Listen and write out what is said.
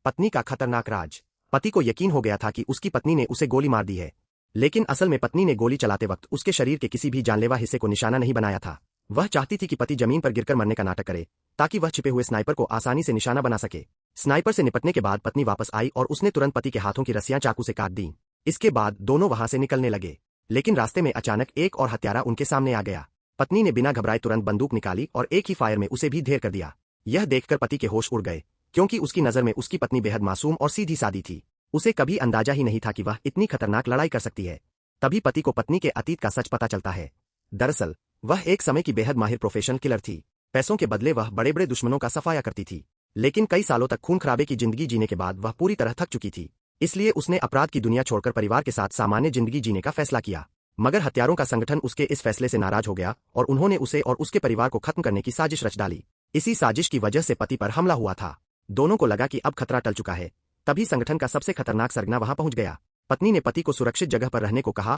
पत्नी का खतरनाक राज। पति को यकीन हो गया था कि उसकी पत्नी ने उसे गोली मार दी है, लेकिन असल में पत्नी ने गोली चलाते वक्त उसके शरीर के किसी भी जानलेवा हिस्से को निशाना नहीं बनाया था। वह चाहती थी कि पति जमीन पर गिरकर मरने का नाटक करे, ताकि वह छिपे हुए स्नाइपर को आसानी से निशाना बना सके। स्नाइपर से निपटने के बाद पत्नी वापस आई और उसने तुरंत पति के हाथों की रस्सियां चाकू से काट दी। इसके बाद दोनों वहां से निकलने लगे, लेकिन रास्ते में अचानक एक और हत्यारा उनके सामने आ गया। पत्नी ने बिना घबराए तुरंत बंदूक निकाली और एक ही फायर में उसे भी ढेर कर दिया। यह देखकर पति के होश उड़ गए, क्योंकि उसकी नजर में उसकी पत्नी बेहद मासूम और सीधी सादी थी। उसे कभी अंदाजा ही नहीं था कि वह इतनी खतरनाक लड़ाई कर सकती है। तभी पति को पत्नी के अतीत का सच पता चलता है। दरअसल वह एक समय की बेहद माहिर प्रोफेशनल किलर थी। पैसों के बदले वह बड़े बड़े दुश्मनों का सफाया करती थी, लेकिन कई सालों तक खून खराबे की जिंदगी जीने के बाद वह पूरी तरह थक चुकी थी। इसलिए उसने अपराध की दुनिया छोड़कर परिवार के साथ सामान्य जिंदगी जीने का फैसला किया। मगर हत्यारों का संगठन उसके इस फैसले से नाराज हो गया और उन्होंने उसे और उसके परिवार को खत्म करने की साजिश रच डाली। इसी साजिश की वजह से पति पर हमला हुआ था। दोनों को लगा कि अब खतरा टल चुका है। तभी संगठन का सबसे खतरनाक सरगना वहां पहुंच गया। पत्नी ने पति को सुरक्षित जगह पर रहने को कहा